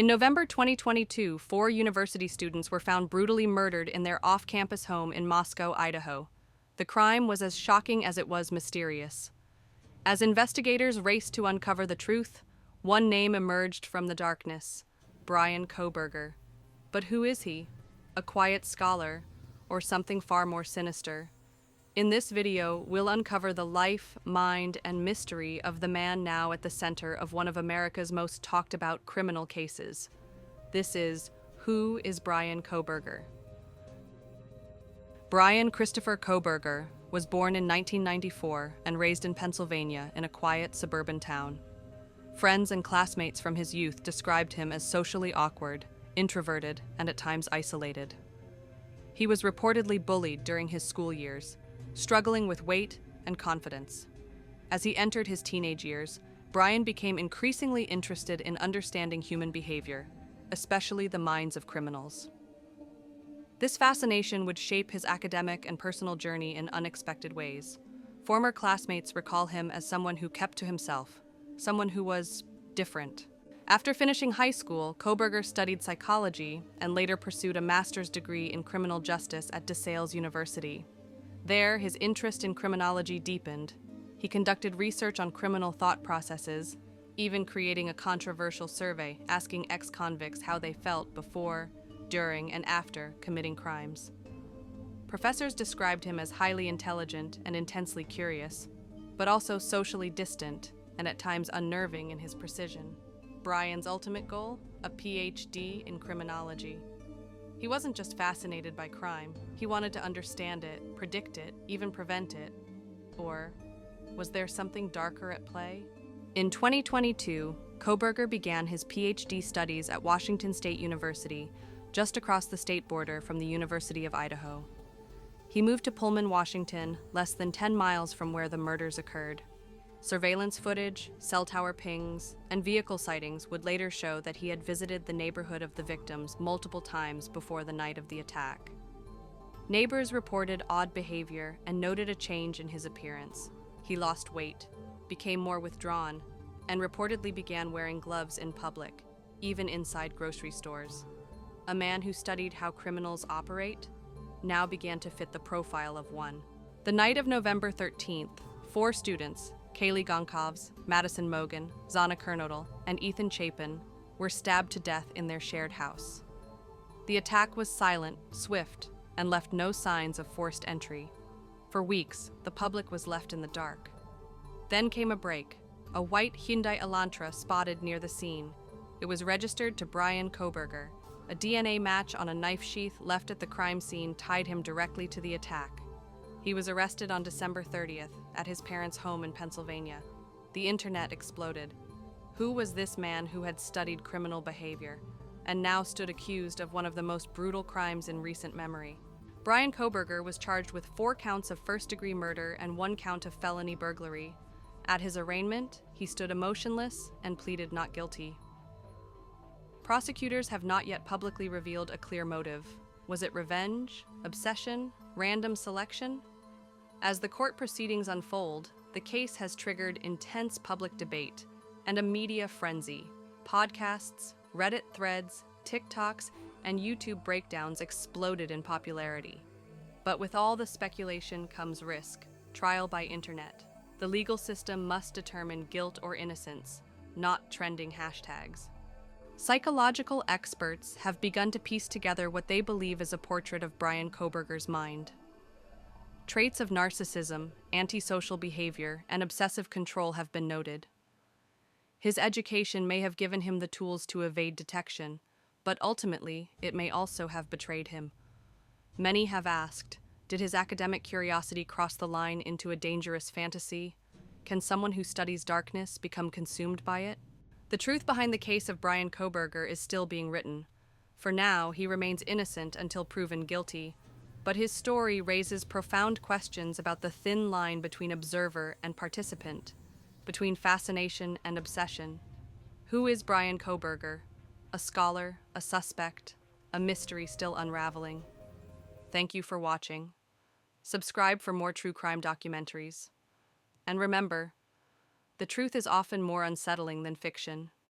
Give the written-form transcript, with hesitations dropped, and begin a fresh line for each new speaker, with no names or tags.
In November 2022, 4 university students were found brutally murdered in their off-campus home in Moscow, Idaho. The crime was as shocking as it was mysterious. As investigators raced to uncover the truth, one name emerged from the darkness: Bryan Kohberger. But who is he? A quiet scholar, or something far more sinister? In this video, we'll uncover the life, mind, and mystery of the man now at the center of one of America's most talked about criminal cases. This is Who is Bryan Kohberger? Bryan Christopher Kohberger was born in 1994 and raised in Pennsylvania in a quiet suburban town. Friends and classmates from his youth described him as socially awkward, introverted, and at times isolated. He was reportedly bullied during his school years, struggling with weight and confidence. As he entered his teenage years, Bryan became increasingly interested in understanding human behavior, especially the minds of criminals. This fascination would shape his academic and personal journey in unexpected ways. Former classmates recall him as someone who kept to himself, someone who was different. After finishing high school, Kohberger studied psychology and later pursued a master's degree in criminal justice at DeSales University. There, his interest in criminology deepened. He conducted research on criminal thought processes, even creating a controversial survey asking ex-convicts how they felt before, during, and after committing crimes. Professors described him as highly intelligent and intensely curious, but also socially distant and at times unnerving in his precision. Bryan's ultimate goal? A PhD in criminology. He wasn't just fascinated by crime. He wanted to understand it, predict it, even prevent it. Or was there something darker at play? In 2022, Kohberger began his PhD studies at Washington State University, just across the state border from the University of Idaho. He moved to Pullman, Washington, less than 10 miles from where the murders occurred. Surveillance footage, cell tower pings, and vehicle sightings would later show that he had visited the neighborhood of the victims multiple times before the night of the attack. Neighbors reported odd behavior and noted a change in his appearance. He lost weight, became more withdrawn, and reportedly began wearing gloves in public, even inside grocery stores. A man who studied how criminals operate now began to fit the profile of one. The night of November 13th, 4 students, Kaylee Gonkovs, Madison Mogan, Zana Kernodle, and Ethan Chapin, were stabbed to death in their shared house. The attack was silent, swift, and left no signs of forced entry. For weeks, the public was left in the dark. Then came a break. A white Hyundai Elantra spotted near the scene. It was registered to Bryan Kohberger. A DNA match on a knife sheath left at the crime scene tied him directly to the attack. He was arrested on December 30th at his parents' home in Pennsylvania. The internet exploded. Who was this man who had studied criminal behavior and now stood accused of one of the most brutal crimes in recent memory? Bryan Kohberger was charged with 4 counts of first-degree murder and 1 count of felony burglary. At his arraignment, he stood emotionless and pleaded not guilty. Prosecutors have not yet publicly revealed a clear motive. Was it revenge, obsession, random selection? As the court proceedings unfold, the case has triggered intense public debate and a media frenzy. Podcasts, Reddit threads, TikToks, and YouTube breakdowns exploded in popularity. But with all the speculation comes risk, trial by internet. The legal system must determine guilt or innocence, not trending hashtags. Psychological experts have begun to piece together what they believe is a portrait of Bryan Kohberger's mind. Traits of narcissism, antisocial behavior, and obsessive control have been noted. His education may have given him the tools to evade detection, but ultimately, it may also have betrayed him. Many have asked, did his academic curiosity cross the line into a dangerous fantasy? Can someone who studies darkness become consumed by it? The truth behind the case of Bryan Kohberger is still being written. For now, he remains innocent until proven guilty, but his story raises profound questions about the thin line between observer and participant, between fascination and obsession. Who is Bryan Kohberger? A scholar, a suspect, a mystery still unraveling. Thank you for watching. Subscribe for more true crime documentaries. And remember, the truth is often more unsettling than fiction.